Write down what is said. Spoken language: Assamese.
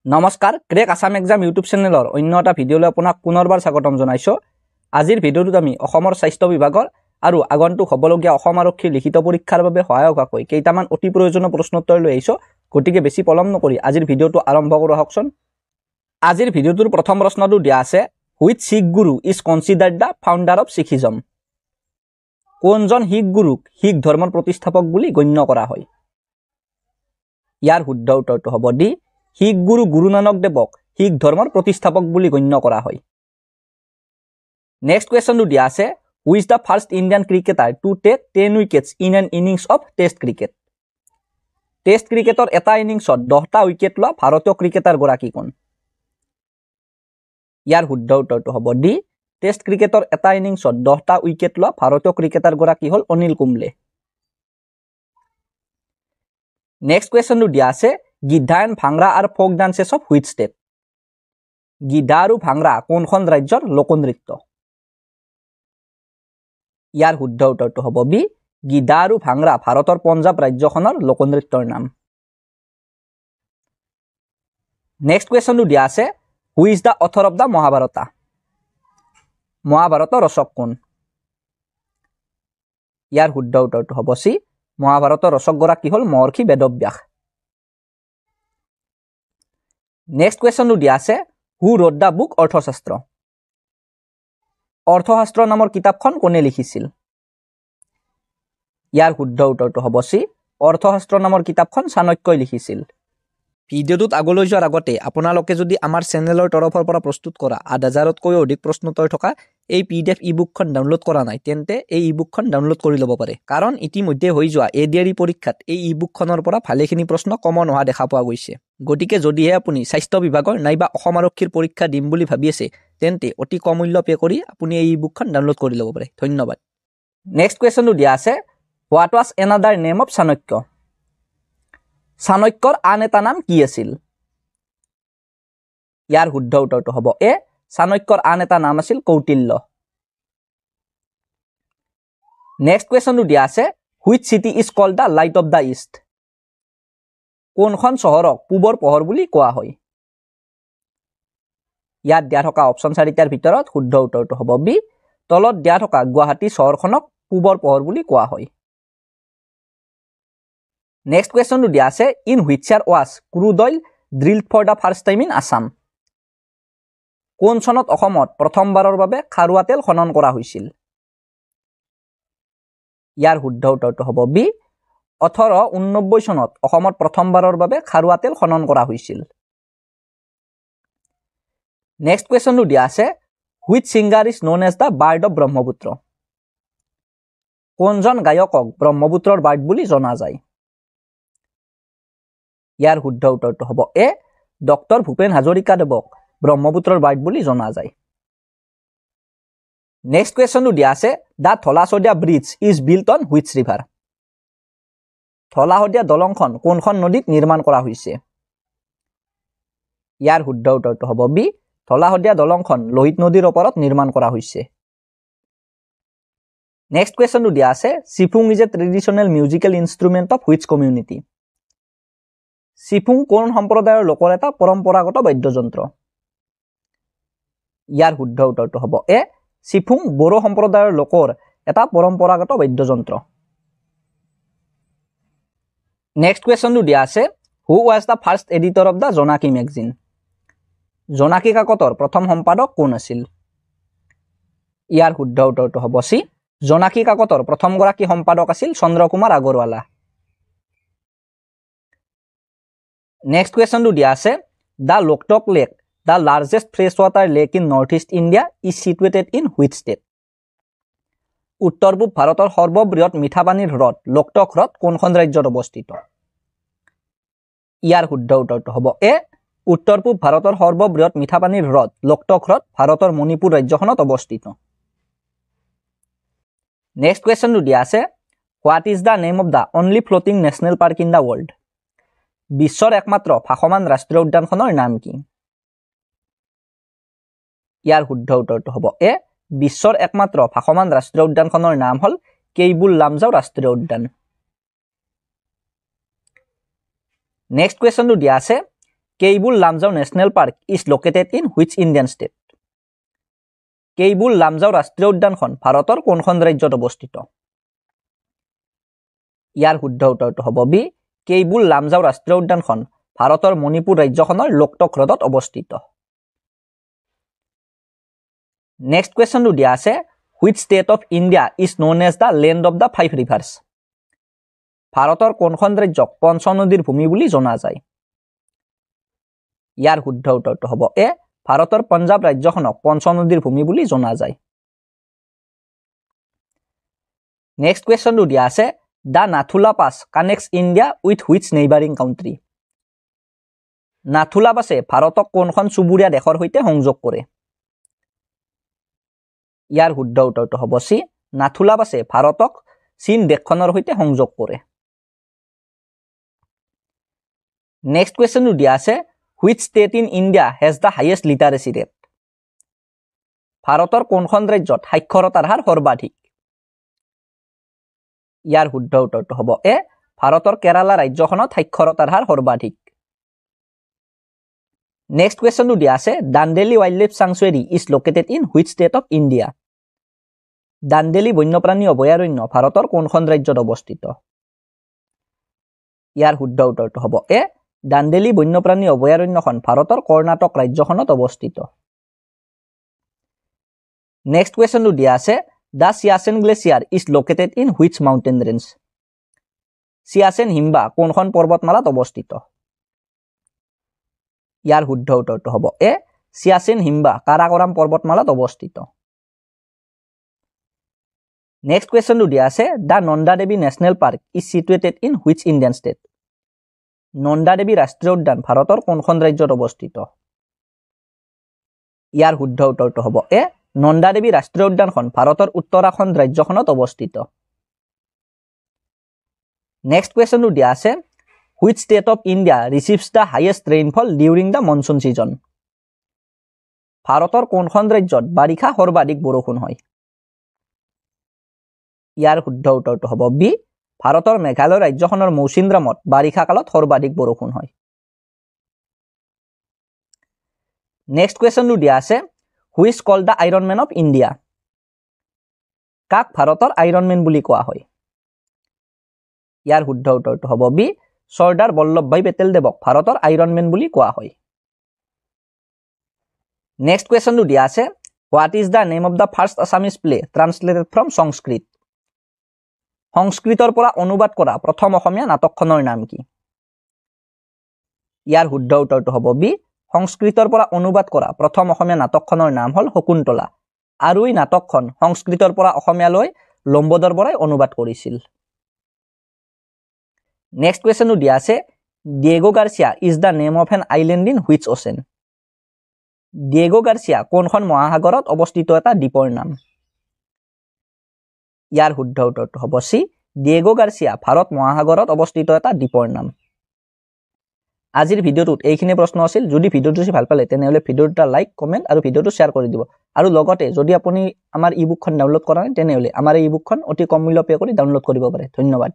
নমস্কাৰ ক্ৰেক আসাম এক্সাম ইউটিউব চেনেলৰ অন্য এটা ভিডিঅ'লৈ আপোনাক পুনৰবাৰ স্বাগতম জনাইছো। আজিৰ ভিডিঅ'টোত আমি অসমৰ স্বাস্থ্য বিভাগৰ আৰু আগন্তুক হ'বলগীয়া অসম আৰক্ষীৰ লিখিত পৰীক্ষাৰ বাবে সহায়ক হোৱাকৈ কেইটামান অতি প্ৰয়োজনীয় প্ৰশ্নোত্তৰ লৈ আহিছো। গতিকে বেছি পলম নকৰি আজিৰ ভিডিঅ'টো আৰম্ভ কৰো হকচোন। আজিৰ ভিডিঅ'টোৰ প্ৰথম প্ৰশ্নটো দিয়া আছে, which Sikh guru is considered the founder of Sikhism? কোনজন শিখ গুৰুক শিখ ধৰ্মৰ প্ৰতিষ্ঠাপক বুলি গণ্য কৰা হয়? ইয়াৰ শুদ্ধ উত্তৰটো হ'ব ডি, শিখ গুৰু গুৰু নানক দেৱক শিখ ধৰ্মৰ প্ৰতিষ্ঠাপক বুলি গণ্য কৰা হয়। নেক্সট কুৱেশ্যনটো দিয়া আছে, who is the first Indian cricketer to take 10 wickets in an innings of test cricket? Test ক্ৰিকেটৰ এটা ইনিংছত 10টা উইকেট লোৱা ভাৰতীয় ক্ৰিকেটাৰ গৰাকী কোন? ইয়াৰ শুদ্ধ উত্তৰটো হ'ব ডি, টেষ্ট ক্ৰিকেটৰ এটা ইনিংছত 10টা উইকেট লোৱা ভাৰতীয় ক্ৰিকেটাৰ গৰাকী হ'ল অনিল কুম্বলে। নেক্সট কুৱেশ্যনটো দিয়া আছে, গিদ্ধা এণ্ড ভাংৰা আৰু ফক dances of which state? Giddha আৰু ভাংৰা কোনখন ৰাজ্যৰ লোকনৃত্য? ইয়াৰ শুদ্ধ উত্তৰটো হ'ব বি, গিদ্ধা আৰু ভাংৰা ভাৰতৰ পঞ্জাৱ ৰাজ্যখনৰ লোকনৃত্যৰ নাম। নেক্সট কুৱেশ্যনটো দিয়া আছে, who is the author of the Mahabharata? মহাভাৰতৰ ৰচক কোন? ইয়াৰ শুদ্ধ উত্তৰটো হ'ব চি, মহাভাৰতৰ ৰচকগৰাকী হ'ল মহৰ্ষি বেদব্যাস। নেক্সট কুৱেশ্যনটো দিয়া আছে, হু ৰোড দ্য বুক অৰ্থশাস্ত্ৰ? অৰ্থশাস্ত্ৰ নামৰ কিতাপখন কোনে লিখিছিল? ইয়াৰ শুদ্ধ উত্তৰটো হ'ব চি, অৰ্থশাস্ত্ৰ নামৰ কিতাপখন চাণক্যই লিখিছিল। ভিডিঅ'টোত আগলৈ যোৱাৰ আগতে আপোনালোকে যদি আমাৰ চেনেলৰ তৰফৰ পৰা প্ৰস্তুত কৰা ৮,০০০তকৈও অধিক প্ৰশ্নোত্তৰ থকা এই PDF ইবুকখন ডাউনলোড কৰা নাই, তেন্তে এই ইবুকখন ডাউনলোড কৰি ল'ব পাৰে। কাৰণ ইতিমধ্যে হৈ যোৱা ADRE পৰীক্ষাত এই ইবুকখনৰ পৰা ভালেখিনি প্ৰশ্ন কমন হোৱা দেখা পোৱা গৈছে। গতিকে যদিহে আপুনি স্বাস্থ্য বিভাগৰ নাইবা অসম আৰক্ষীৰ পৰীক্ষা দিম বুলি ভাবি আছে, তেন্তে অতি কম মূল্য পে' কৰি আপুনি এই ইবুকখন ডাউনলোড কৰি ল'ব পাৰে। ধন্যবাদ। নেক্সট কুৱেশ্যনটো দিয়া আছে, what was another name of Chanakya? চাণক্যৰ আন এটা নাম কি আছিল? ইয়াৰ শুদ্ধ উত্তৰটো হ'ব এ, চাণক্যৰ আন এটা নাম আছিল কৌটিল্য। নেক্সট কুৱেশ্যনটো দিয়া আছে, which city is called the light of the east? কোনখন চহৰক পূবৰ পোহৰ বুলি কোৱা হয়? ইয়াত দিয়া থকা অপশ্যন 4টাৰ ভিতৰত শুদ্ধ উত্তৰটো হ'ব বি, তলত দিয়া থকা গুৱাহাটী চহৰখনক পূবৰ পোহৰ বুলি কোৱা হয়। নেক্সট কুৱেশ্যনটো দিয়া আছে, in which year was crude oil drilled for the first time in Assam? কোন চনত অসমত প্ৰথমবাৰৰ বাবে খাৰুৱা তেল খনন কৰা হৈছিল? ইয়াৰ শুদ্ধ উত্তৰটো হ'ব বি, 1889 চনত অসমত প্ৰথমবাৰৰ বাবে খাৰুৱা তেল খনন কৰা হৈছিল। নেক্সট কুৱেশ্যনটো দিয়া আছে, which singer is known as the bard of Brahmaputra? কোনজন গায়কক ব্ৰহ্মপুত্ৰৰ বাৰ্ড বুলি জনা যায়? ইয়াৰ শুদ্ধ উত্তৰটো হ'ব এ, ডক্টৰ ভূপেন হাজৰিকাদেৱক ব্ৰহ্মপুত্ৰৰ বাৰ্ড বুলি জনা যায়। নেক্সট কুৱেশ্যনটো দিয়া আছে, the Dhola Sadiya bridge is built on which river? Dhola Sadiya দলংখন কোনখন নদীত নিৰ্মাণ কৰা হৈছে? ইয়াৰ শুদ্ধ উত্তৰটো হ'ব বি, ধলা শদিয়া দলংখন লোহিত নদীৰ ওপৰত নিৰ্মাণ কৰা হৈছে। নেক্সট কুৱেশ্যনটো দিয়া আছে, Siphung is a traditional musical instrument of which community? Siphung কোন সম্প্ৰদায়ৰ লোকৰ এটা পৰম্পৰাগত বাদ্যযন্ত্ৰ? ইয়াৰ শুদ্ধ উত্তৰটো হ'ব এ, চিফুং বড়ো সম্প্ৰদায়ৰ লোকৰ এটা পৰম্পৰাগত বাদ্যযন্ত্ৰ। নেক্সট কুৱেশ্যনটো দিয়া আছে, who was the first editor of the Jonaki magazine? Jonaki কাকতৰ প্ৰথম সম্পাদক কোন আছিল? ইয়াৰ শুদ্ধ উত্তৰটো হ'ব চি, জোনাকী কাকতৰ প্ৰথমগৰাকী সম্পাদক আছিল চন্দ্ৰকুমাৰ আগৰৱালা। নেক্সট কুৱেশ্যনটো দিয়া আছে, the Loktak lake, the largest fresh water lake in north east India is situated in which state? উত্তৰ পূব ভাৰতৰ সৰ্ববৃহৎ মিঠা পানীৰ হ্ৰদ লোকটক হ্ৰদ কোনখন ৰাজ্যত অৱস্থিত? ইয়াৰ শুদ্ধ উত্তৰটো হ'ব এ, উত্তৰ পূব ভাৰতৰ সৰ্ববৃহৎ মিঠা পানীৰ হ্ৰদ লোকটক হ্ৰদ ভাৰতৰ মণিপুৰ ৰাজ্যখনত অৱস্থিত। নেক্সট কুৱেশ্যনটো দিয়া আছে, what is the name of the only floating national park in the world? বিশ্বৰ একমাত্ৰ ভাসমান ৰাষ্ট্ৰীয় উদ্যানখনৰ নাম কি? ইয়াৰ শুদ্ধ উত্তৰটো হ'ব এ, বিশ্বৰ একমাত্ৰ ভাসমান ৰাষ্ট্ৰীয় উদ্যানখনৰ নাম হ'ল কেইবুল লামজাও ৰাষ্ট্ৰীয় উদ্যান। নেক্সট কুৱেশ্যনটো দিয়া আছে, Keibul Lamjao national park is located in which Indian state Keibul Lamjao ৰাষ্ট্ৰীয় উদ্যানখন ভাৰতৰ কোনখন ৰাজ্যত অৱস্থিত ইয়াৰ শুদ্ধ উত্তৰটো হ'ব বি কেইবুল লামজাও ৰাষ্ট্ৰীয় উদ্যানখন ভাৰতৰ মণিপুৰ ৰাজ্যখনৰ লোকটক হ্ৰদত অৱস্থিত নেক্সট কুৱেশ্যনটো দিয়া আছে which state of India is known as the land of the five rivers ভাৰতৰ কোনখন ৰাজ্যক পঞ্চ নদীৰ ভূমি বুলি জনা যায় ইয়াৰ শুদ্ধ উত্তৰটো হ'ব এ ভাৰতৰ পঞ্জাৱ ৰাজ্যখনক পঞ্চ নদীৰ ভূমি বুলি জনা যায় নেক্সট কুৱেশ্যনটো দিয়া আছে the Nathula pass connects India with which neighbouring country Nathula পাছে ভাৰতক কোনখন চুবুৰীয়া দেশৰ সৈতে সংযোগ কৰে ইয়াৰ শুদ্ধ উত্তৰটো হ'ব চি নাথুলা পাছে ভাৰতক চীন দেশখনৰ সৈতে সংযোগ কৰে নেক্সট কুৱেশ্যনটো দিয়া আছে which state in India has the highest লিটাৰেচি rate ভাৰতৰ কোনখন ৰাজ্যত সাক্ষৰতাৰ হাৰ সৰ্বাধিক ইয়াৰ শুদ্ধ উত্তৰটো হ'ব এ ভাৰতৰ কেৰালা ৰাজ্যখনত সাক্ষৰতাৰ হাৰ সৰ্বাধিক নেক্সট কুৱেশ্যনটো দিয়া আছে Dandeli wildlife sanctuary is located in which state of India Dandeli বন্যপ্ৰাণী অভয়াৰণ্য ভাৰতৰ কোনখন ৰাজ্যত অৱস্থিত ইয়াৰ শুদ্ধ উত্তৰটো হ'ব এ দাণ্ডেলি বন্যপ্ৰাণী অভয়াৰণ্যখন ভাৰতৰ কৰ্ণাটক ৰাজ্যখনত অৱস্থিত নেক্সট কুৱেশ্যনটো দিয়া আছে the Siachen glacier is located in which mountain range Siachen হিমবাহ কোনখন পৰ্বতমালাত অৱস্থিত ইয়াৰ শুদ্ধ উত্তৰটো হ'ব এ চিয়াচেন হিমবাহ কাৰাকোৰাম পৰ্বতমালাত অৱস্থিত নেক্সট কুৱেশ্যনটো দিয়া আছে the Nanda Devi national park is situated in which Indian state Nanda Devi ৰাষ্ট্ৰীয় উদ্যান ভাৰতৰ কোনখন ৰাজ্যত অৱস্থিত ইয়াৰ শুদ্ধ উত্তৰটো হ'ব এ নন্দা দেৱী ৰাষ্ট্ৰীয় উদ্যানখন ভাৰতৰ উত্তৰাখণ্ড ৰাজ্যখনত অৱস্থিত নেক্সট কুৱেশ্যনটো দিয়া আছে which state of India receives the highest rainfall during the monsoon season ভাৰতৰ কোনখন ৰাজ্যত বাৰিষা সৰ্বাধিক বৰষুণ হয় ইয়াৰ শুদ্ধ উত্তৰটো হ'ব বি ভাৰতৰ মেঘালয় ৰাজ্যখনৰ মৌচিনৰামত বাৰিষা কালত সৰ্বাধিক বৰষুণ হয় নেক্সট কুৱেশ্যনটো দিয়া আছে which called the iron man of India কাক ভাৰতৰ আইৰন মেন বুলি কোৱা হয় ইয়াৰ শুদ্ধ উত্তৰটো হ'ব বি চৰ্দাৰ বল্লভভাই পেটেল দেৱক ভাৰতৰ আইৰন মেন বুলি কোৱা হয় নেক্সট কুৱেশ্যনটো দিয়া আছে what is the name of the first Assamese play translated from Sanskrit সংস্কৃতৰ পৰা অনুবাদ কৰা প্ৰথম অসমীয়া নাটকখনৰ নাম কি ইয়াৰ শুদ্ধ উত্তৰটো হ'ব বি সংস্কৃতৰ পৰা অনুবাদ কৰা প্ৰথম অসমীয়া নাটকখনৰ নাম হ'ল শকুন্তলা আৰু এই নাটকখন সংস্কৃতৰ পৰা অসমীয়ালৈ লম্বোদৰ বৰাই অনুবাদ কৰিছিল নেক্সট কুৱেশ্যনটো দিয়া আছে Diego Garcia is the name of N island in which ocean Diego Garcia কোনখন মহাসাগৰত অৱস্থিত এটা দ্বীপৰ নাম ইয়াৰ শুদ্ধ উত্তৰটো হ'ব চি ডিয়েগো গাৰ্চিয়া ভাৰত মহাসাগৰত অৱস্থিত এটা দ্বীপৰ নাম আজিৰ ভিডিঅ'টোত এইখিনি প্ৰশ্ন আছিল যদি ভিডিঅ'টো ভাল পালে তেনেহ'লে ভিডিঅ'টো লাইক কমেণ্ট আৰু ভিডিঅ'টো শ্বেয়াৰ কৰি দিব আৰু লগতে যদি আপুনি আমাৰ ই বুকখন ডাউনলোড কৰা নাই তেনেহ'লে আমাৰ এই ই বুকখন অতি কম মূল্য পে' কৰি ডাউনলোড কৰিব পাৰে ধন্যবাদ